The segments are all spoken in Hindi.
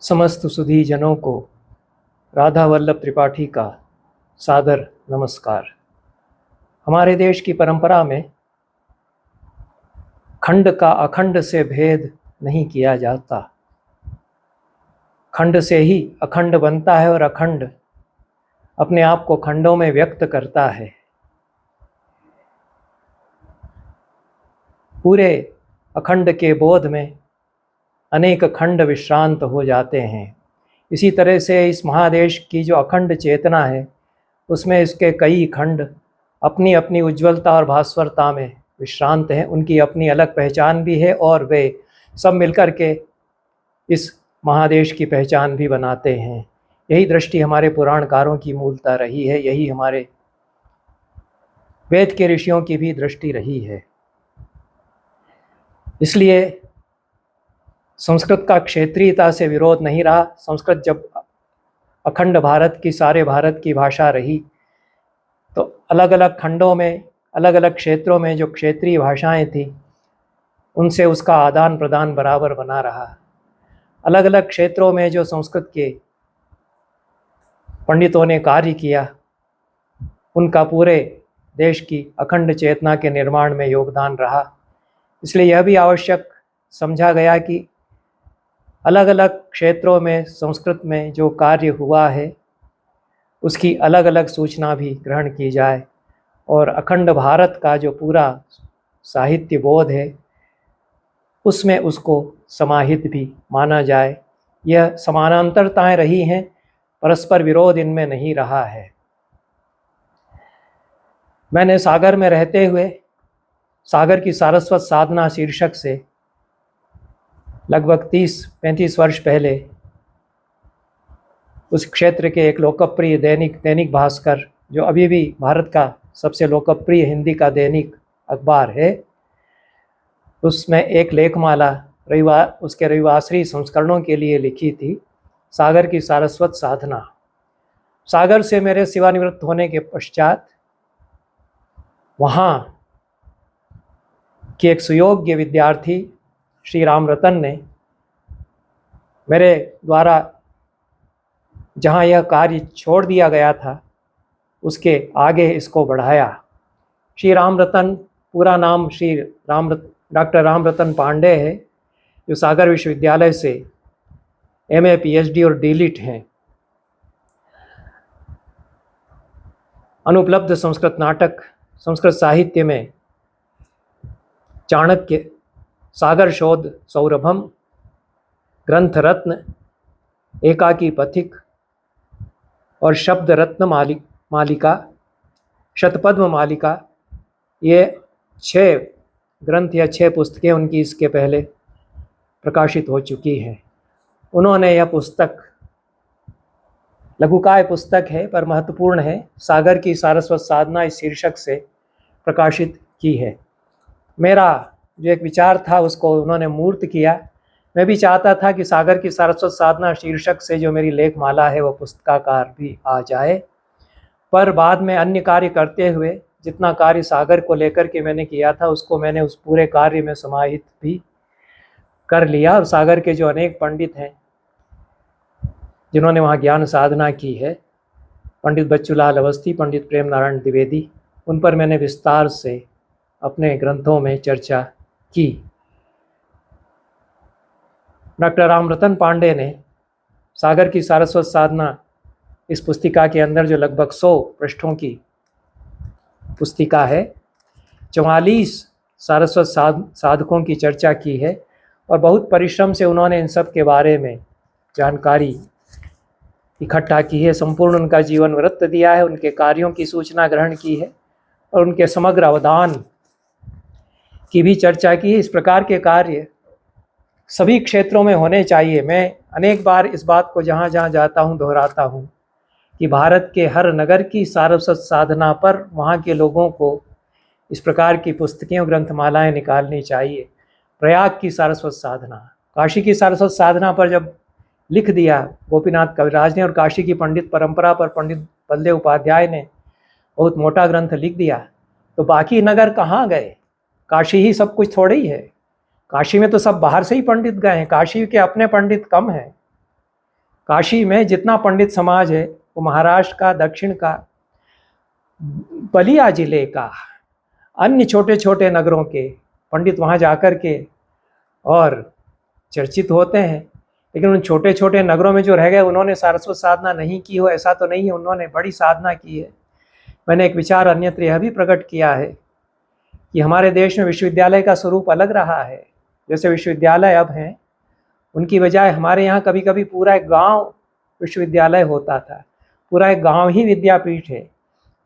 समस्त सुधी जनों को राधा वल्लभ त्रिपाठी का सादर नमस्कार। हमारे देश की परंपरा में खंड का अखंड से भेद नहीं किया जाता। खंड से ही अखंड बनता है और अखंड अपने आप को खंडों में व्यक्त करता है। पूरे अखंड के बोध में अनेक खंड विश्रांत हो जाते हैं। इसी तरह से इस महादेश की जो अखंड चेतना है उसमें इसके कई खंड अपनी अपनी उज्ज्वलता और भास्वरता में विश्रांत हैं। उनकी अपनी अलग पहचान भी है और वे सब मिलकर के इस महादेश की पहचान भी बनाते हैं। यही दृष्टि हमारे पुराणकारों की मूलता रही है, यही हमारे वेद के ऋषियों की भी दृष्टि रही है। इसलिए संस्कृत का क्षेत्रीयता से विरोध नहीं रहा। संस्कृत जब अखंड भारत की, सारे भारत की भाषा रही, तो अलग अलग खंडों में, अलग अलग क्षेत्रों में जो क्षेत्रीय भाषाएं थी उनसे उसका आदान प्रदान बराबर बना रहा। अलग अलग क्षेत्रों में जो संस्कृत के पंडितों ने कार्य किया उनका पूरे देश की अखंड चेतना के निर्माण में योगदान रहा। इसलिए यह भी आवश्यक समझा गया कि अलग अलग क्षेत्रों में संस्कृत में जो कार्य हुआ है उसकी अलग अलग सूचना भी ग्रहण की जाए और अखंड भारत का जो पूरा साहित्य बोध है उसमें उसको समाहित भी माना जाए। यह समानांतरताएं रही हैं, परस्पर विरोध इनमें नहीं रहा है। मैंने सागर में रहते हुए सागर की सारस्वत साधना शीर्षक से लगभग 30-35 वर्ष पहले उस क्षेत्र के एक लोकप्रिय दैनिक भास्कर, जो अभी भी भारत का सबसे लोकप्रिय हिंदी का दैनिक अखबार है, उसमें एक लेखमाला उसके रविवासरी संस्करणों के लिए लिखी थी, सागर की सारस्वत साधना। सागर से मेरे सेवानिवृत्त होने के पश्चात वहाँ के एक सुयोग्य विद्यार्थी श्री राम रतन ने मेरे द्वारा जहाँ यह कार्य छोड़ दिया गया था उसके आगे इसको बढ़ाया। श्री राम रतन, पूरा नाम डॉक्टर राम रतन पांडे है, जो सागर विश्वविद्यालय से एमए, पीएचडी और डीलिट हैं। अनुपलब्ध संस्कृत नाटक, संस्कृत साहित्य में चाणक्य, सागर शोध सौरभम, ग्रंथ रत्न, एकाकी पथिक और शब्द रत्न मालिका, शतपद्म मालिका, ये 6 ग्रंथ या 6 पुस्तकें उनकी इसके पहले प्रकाशित हो चुकी हैं। उन्होंने यह पुस्तक, लघुकाय पुस्तक है पर महत्वपूर्ण है, सागर की सारस्वत साधना इस शीर्षक से प्रकाशित की है। मेरा जो एक विचार था उसको उन्होंने मूर्त किया। मैं भी चाहता था कि सागर की सारस्वत साधना शीर्षक से जो मेरी लेखमाला है वो पुस्तकाकार भी आ जाए, पर बाद में अन्य कार्य करते हुए जितना कार्य सागर को लेकर के मैंने किया था उसको मैंने उस पूरे कार्य में समाहित भी कर लिया। और सागर के जो अनेक पंडित हैं जिन्होंने वहाँ ज्ञान साधना की है, पंडित बच्चूलाल अवस्थी, पंडित प्रेम नारायण द्विवेदी, उन पर मैंने विस्तार से अपने ग्रंथों में चर्चा की। डॉक्टर राम रतन पांडे ने सागर की सारस्वत साधना इस पुस्तिका के अंदर, जो लगभग 100 पृष्ठों की पुस्तिका है, 44 सारस्वत साधकों की चर्चा की है और बहुत परिश्रम से उन्होंने इन सब के बारे में जानकारी इकट्ठा की है। संपूर्ण उनका जीवन वृत्त दिया है, उनके कार्यों की सूचना ग्रहण की है और उनके समग्र अवदान की भी चर्चा की है। इस प्रकार के कार्य सभी क्षेत्रों में होने चाहिए। मैं अनेक बार इस बात को जहाँ जहाँ जाता हूँ दोहराता हूँ कि भारत के हर नगर की सारस्वत साधना पर वहाँ के लोगों को इस प्रकार की पुस्तकें और ग्रंथमालाएँ निकालनी चाहिए। प्रयाग की सारस्वत साधना, काशी की सारस्वत साधना पर जब लिख दिया गोपीनाथ कविराज ने और काशी की पंडित परंपरा पर पंडित बलदेव उपाध्याय ने बहुत मोटा ग्रंथ लिख दिया, तो बाकी नगर कहाँ गए? काशी ही सब कुछ थोड़े ही है। काशी में तो सब बाहर से ही पंडित गए हैं, काशी के अपने पंडित कम हैं। काशी में जितना पंडित समाज है वो महाराष्ट्र का, दक्षिण का, बलिया जिले का, अन्य छोटे छोटे नगरों के पंडित वहाँ जाकर के और चर्चित होते हैं। लेकिन उन छोटे छोटे नगरों में जो रह गए उन्होंने सारस्वत साधना नहीं की हो ऐसा तो नहीं है, उन्होंने बड़ी साधना की है। मैंने एक विचार अन्यत्र यह भी प्रकट किया है कि हमारे देश में विश्वविद्यालय का स्वरूप अलग रहा है। जैसे विश्वविद्यालय अब हैं, उनकी बजाय हमारे यहाँ कभी कभी पूरा एक गांव विश्वविद्यालय होता था, पूरा एक गांव ही विद्यापीठ है।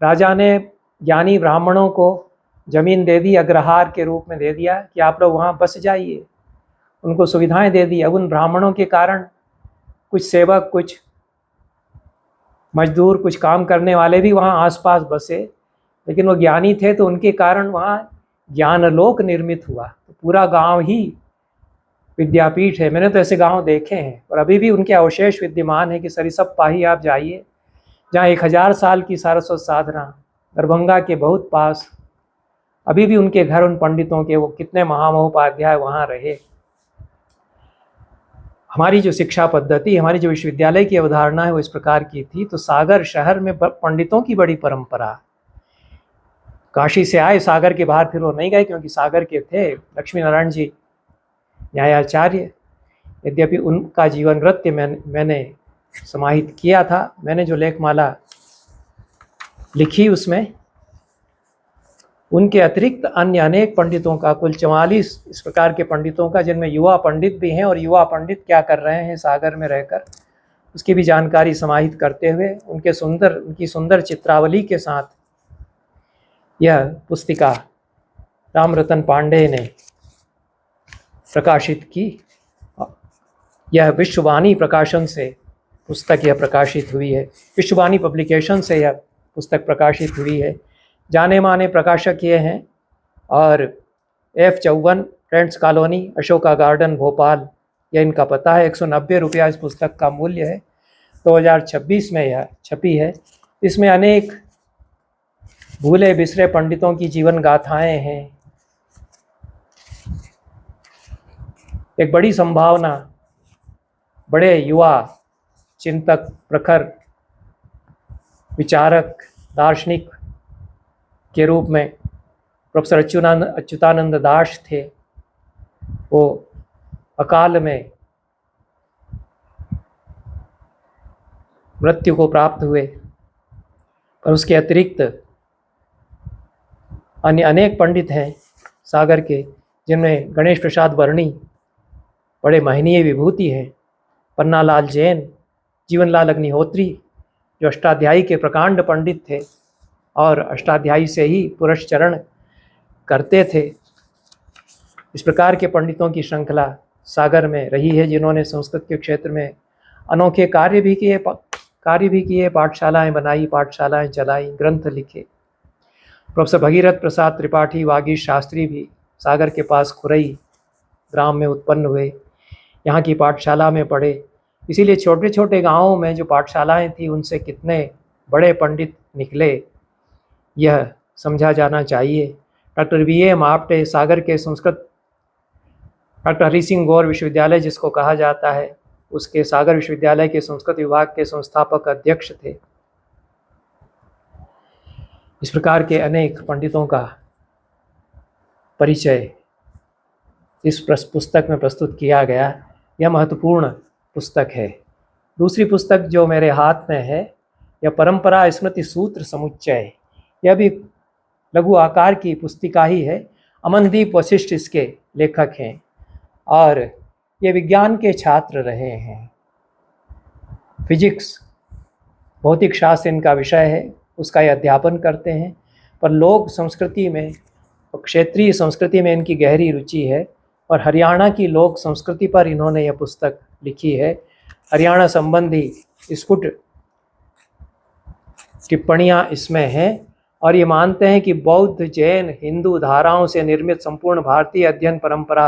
राजा ने ज्ञानी ब्राह्मणों को जमीन दे दी, अग्रहार के रूप में दे दिया कि आप लोग वहाँ बस जाइए, उनको सुविधाएं दे दी। अब उन ब्राह्मणों के कारण कुछ सेवक, कुछ मजदूर, कुछ काम करने वाले भी वहाँ आसपास बसे, लेकिन वो ज्ञानी थे तो उनके कारण वहाँ ज्ञानलोक निर्मित हुआ। तो पूरा गांव ही विद्यापीठ है। मैंने तो ऐसे गांव देखे हैं और अभी भी उनके अवशेष विद्यमान है कि सरिसप्पा ही आप जाइए, जहाँ 1000 साल की सारस्वत साधना, दरभंगा के बहुत पास, अभी भी उनके घर, उन पंडितों के, वो कितने महामहोपाध्याय वहाँ रहे। हमारी जो शिक्षा पद्धति, हमारी जो विश्वविद्यालय की अवधारणा है वो इस प्रकार की थी। तो सागर शहर में पंडितों की बड़ी परंपरा। काशी से आए, सागर के बाहर फिर वो नहीं गए क्योंकि सागर के थे लक्ष्मी नारायण जी न्यायाचार्य। यद्यपि उनका जीवन वृत्त मैंने समाहित किया था। मैंने जो लेखमाला लिखी उसमें उनके अतिरिक्त अन्य अनेक पंडितों का, कुल 44 इस प्रकार के पंडितों का, जिनमें युवा पंडित भी हैं, और युवा पंडित क्या कर रहे हैं सागर में रहकर, उसकी भी जानकारी समाहित करते हुए उनकी सुंदर चित्रावली के साथ यह पुस्तिका रामरतन पांडे ने प्रकाशित की। यह विश्ववाणी प्रकाशन से पुस्तक यह प्रकाशित हुई है, विश्ववाणी पब्लिकेशन से यह पुस्तक प्रकाशित हुई है। जाने माने प्रकाशक ये हैं और F54 friends colony, Ashoka garden, Bhopal, यह इनका पता है। 190 रुपया इस पुस्तक का मूल्य है। 2026 में यह छपी है। इसमें अनेक भूले बिसरे पंडितों की जीवन गाथाएं हैं। एक बड़ी संभावना, बड़े युवा चिंतक, प्रखर विचारक, दार्शनिक के रूप में प्रोफेसर अच्युतानंद दास थे। वो अकाल में मृत्यु को प्राप्त हुए, पर उसके अतिरिक्त अन्य अनेक पंडित हैं सागर के, जिनमें गणेश प्रसाद वर्णी बड़े महनीय विभूति हैं, पन्नालाल जैन, जीवनलाल अग्निहोत्री जो अष्टाध्यायी के प्रकांड पंडित थे और अष्टाध्यायी से ही पुरस्चरण करते थे। इस प्रकार के पंडितों की श्रृंखला सागर में रही है, जिन्होंने संस्कृत के क्षेत्र में अनोखे कार्य भी किए, पाठशालाएं बनाई, पाठशालाएं चलाई, ग्रंथ लिखे। प्रोफेसर भगीरथ प्रसाद त्रिपाठी वागीश शास्त्री भी सागर के पास खुरई ग्राम में उत्पन्न हुए, यहाँ की पाठशाला में पढ़े। इसीलिए छोटे छोटे गांवों में जो पाठशालाएं थी उनसे कितने बड़े पंडित निकले, यह समझा जाना चाहिए। डॉक्टर VM आप्टे सागर के संस्कृत, डॉक्टर हरि सिंह गौर विश्वविद्यालय जिसको कहा जाता है, उसके सागर विश्वविद्यालय के संस्कृत विभाग के संस्थापक अध्यक्ष थे। इस प्रकार के अनेक पंडितों का परिचय इस पुस्तक में प्रस्तुत किया गया। यह महत्वपूर्ण पुस्तक है। दूसरी पुस्तक जो मेरे हाथ में है, यह परंपरा स्मृति सूत्र समुच्चय। यह भी लघु आकार की पुस्तिका ही है। अमनदीप वशिष्ठ इसके लेखक हैं और ये विज्ञान के छात्र रहे हैं। फिजिक्स, भौतिक शास्त्र इनका विषय है, उसका ये अध्यापन करते हैं। पर लोक संस्कृति में और क्षेत्रीय संस्कृति में इनकी गहरी रुचि है और हरियाणा की लोक संस्कृति पर इन्होंने यह पुस्तक लिखी है। हरियाणा संबंधी स्फुट टिप्पणियाँ इसमें हैं और ये मानते हैं कि बौद्ध, जैन, हिंदू धाराओं से निर्मित संपूर्ण भारतीय अध्ययन परंपरा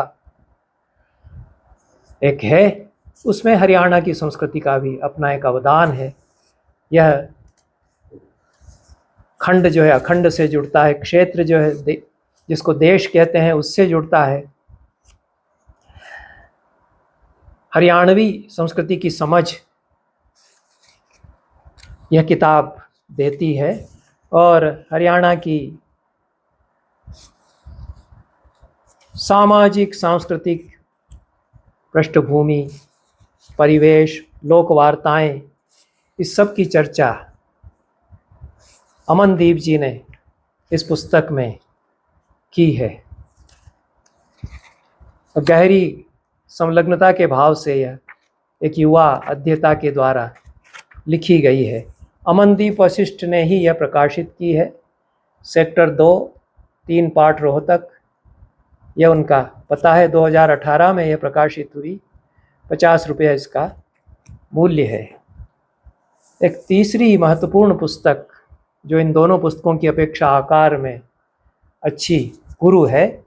एक है, उसमें हरियाणा की संस्कृति का भी अपना एक अवदान है। यह खंड जो है अखंड से जुड़ता है, क्षेत्र जो है जिसको देश कहते हैं उससे जुड़ता है। हरियाणवी संस्कृति की समझ यह किताब देती है। और हरियाणा की सामाजिक सांस्कृतिक पृष्ठभूमि, परिवेश, लोक वार्ताएं, इस सब की चर्चा अमनदीप जी ने इस पुस्तक में की है। गहरी संलग्नता के भाव से यह एक युवा अध्येता के द्वारा लिखी गई है। अमनदीप वशिष्ठ ने ही यह प्रकाशित की है। सेक्टर 2, 3 पार्ट रोहतक, यह उनका पता है। 2018 में यह प्रकाशित हुई। 50 रुपये इसका मूल्य है। एक तीसरी महत्वपूर्ण पुस्तक जो इन दोनों पुस्तकों की अपेक्षा आकार में अच्छी, गुरु है,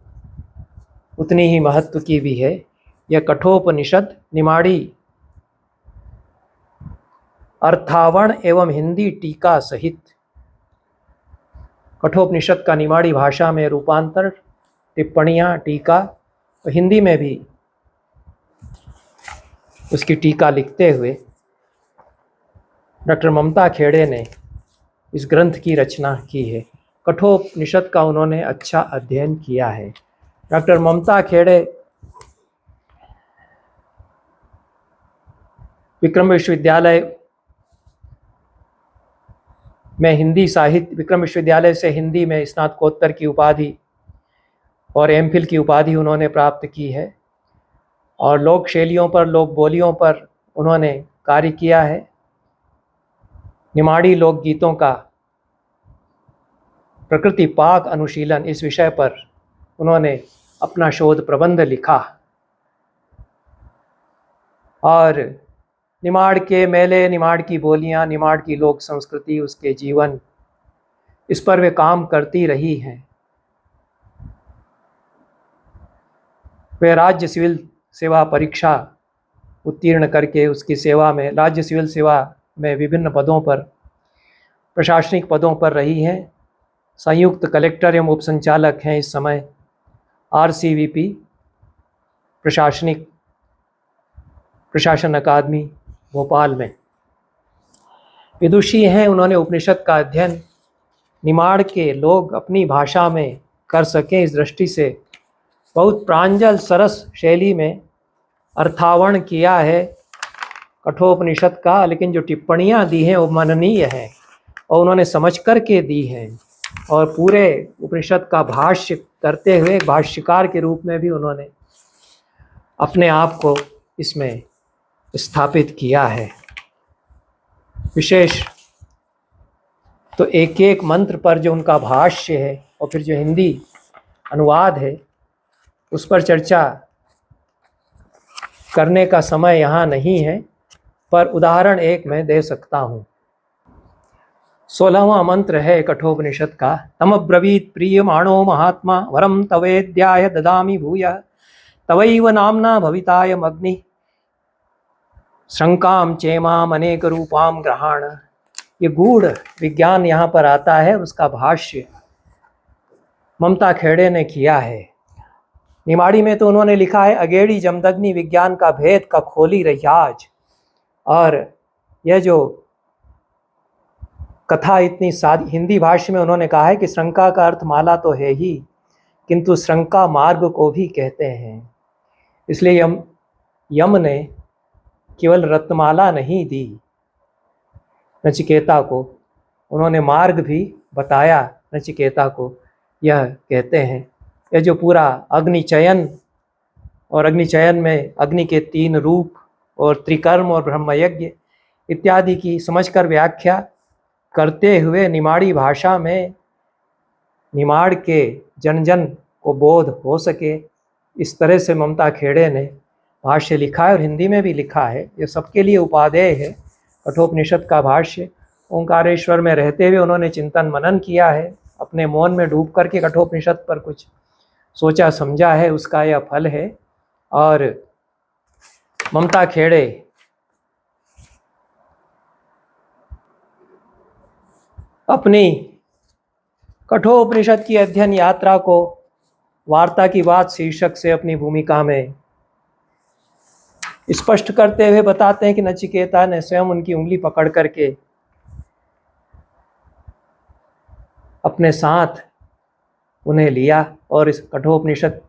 उतनी ही महत्व की भी है। यह कठोपनिषद निमाड़ी अर्थावण एवं हिंदी टीका सहित, कठोपनिषद का निमाड़ी भाषा में रूपांतर, टिप्पणियाँ, टीका, और हिंदी में भी उसकी टीका लिखते हुए डॉक्टर ममता खेड़े ने इस ग्रंथ की रचना की है। कठोपनिषद का उन्होंने अच्छा अध्ययन किया है। डॉक्टर ममता खेड़े विक्रम विश्वविद्यालय में हिंदी साहित्य, विक्रम विश्वविद्यालय से हिंदी में स्नातकोत्तर की उपाधि और एमफिल की उपाधि उन्होंने प्राप्त की है। और लोक शैलियों पर, लोक बोलियों पर उन्होंने कार्य किया है। निमाड़ी लोकगीतों का प्रकृति पाक अनुशीलन, इस विषय पर उन्होंने अपना शोध प्रबंध लिखा। और निमाड़ के मेले, निमाड़ की बोलियां, निमाड़ की लोक संस्कृति, उसके जीवन, इस पर वे काम करती रही हैं। वे राज्य सिविल सेवा परीक्षा उत्तीर्ण करके उसकी सेवा में, राज्य सिविल सेवा में विभिन्न पदों पर, प्रशासनिक पदों पर रही हैं। संयुक्त कलेक्टर एवं उपसंचालक हैं इस समय RCVP प्रशासन अकादमी भोपाल में। विदुषी हैं। उन्होंने उपनिषद का अध्ययन निमाड़ के लोग अपनी भाषा में कर सकें, इस दृष्टि से बहुत प्रांजल सरस शैली में अर्थावरण किया है कठोपनिषद का। लेकिन जो टिप्पणियाँ दी हैं वो मननीय हैं और उन्होंने समझ कर के दी हैं। और पूरे उपनिषद का भाष्य करते हुए भाष्यकार के रूप में भी उन्होंने अपने आप को इसमें स्थापित किया है। विशेष तो एक एक मंत्र पर जो उनका भाष्य है और फिर जो हिंदी अनुवाद है, उस पर चर्चा करने का समय यहाँ नहीं है, पर उदाहरण एक मैं दे सकता हूँ। 16वां मंत्र है कठोपनिषद का। तमब्रवीत प्रीयमाणो महात्मा वरम तवेद्याय ददामि भूयः तवैव नाम्ना भवितायम् अग्नि शंकाम चेमाम अनेक रूपाम ग्रहाण। ये गूढ़ विज्ञान यहाँ पर आता है, उसका भाष्य ममता खेड़े ने किया है। निमाड़ी में तो उन्होंने लिखा है अगेड़ी जमदग्नि विज्ञान का भेद का खोली रहियाज। और यह जो कथा इतनी सादी, हिंदी भाषा में उन्होंने कहा है कि शंका का अर्थ माला तो है ही, किंतु शंका मार्ग को भी कहते हैं। इसलिए यम ने केवल रत्नमाला नहीं दी नचिकेता को, उन्होंने मार्ग भी बताया नचिकेता को। यह कहते हैं यह जो पूरा अग्निचयन, और अग्निचयन में अग्नि के 3 रूप और त्रिकर्म और ब्रह्मयज्ञ इत्यादि की समझकर व्याख्या करते हुए निमाड़ी भाषा में निमाड़ के जन जन को बोध हो सके, इस तरह से ममता खेड़े ने भाष्य लिखा है और हिंदी में भी लिखा है। ये सबके लिए उपादेय है। कठोपनिषद का भाष्य ओंकारेश्वर में रहते हुए उन्होंने चिंतन मनन किया है, अपने मौन में डूब करके कठोपनिषद पर कुछ सोचा समझा है, उसका यह फल है। और ममता खेड़े अपनी कठोपनिषद की अध्ययन यात्रा को वार्ता की बात शीर्षक से अपनी भूमिका में स्पष्ट करते हुए बताते हैं कि नचिकेता ने स्वयं उनकी उंगली पकड़ करके अपने साथ उन्हें लिया और इस कठोपनिषद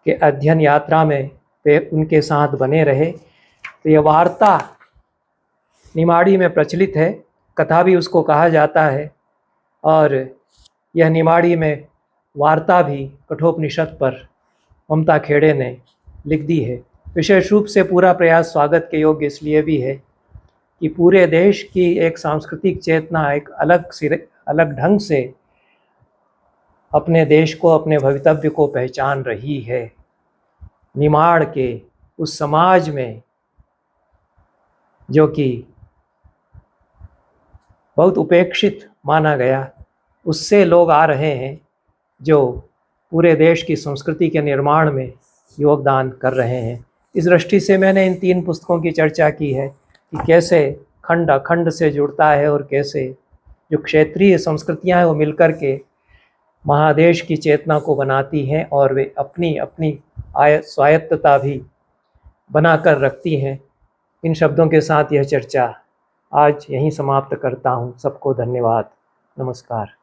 के अध्ययन यात्रा में वे उनके साथ बने रहे। तो यह वार्ता निमाड़ी में प्रचलित है, कथा भी उसको कहा जाता है, और यह निमाड़ी में वार्ता भी कठोपनिषद पर ममता खेड़े ने लिख दी है। विशेष रूप से पूरा प्रयास स्वागत के योग्य इसलिए भी है कि पूरे देश की एक सांस्कृतिक चेतना एक अलग ढंग से अपने देश को, अपने भवितव्य को पहचान रही है। निमाड़ के उस समाज में जो कि बहुत उपेक्षित माना गया, उससे लोग आ रहे हैं जो पूरे देश की संस्कृति के निर्माण में योगदान कर रहे हैं। इस दृष्टि से मैंने इन 3 पुस्तकों की चर्चा की है कि कैसे खंड अखंड से जुड़ता है और कैसे जो क्षेत्रीय संस्कृतियां हैं वो मिलकर के महादेश की चेतना को बनाती हैं और वे अपनी अपनी स्वायत्तता भी बनाकर रखती हैं। इन शब्दों के साथ यह चर्चा आज यहीं समाप्त करता हूँ। सबको धन्यवाद। नमस्कार।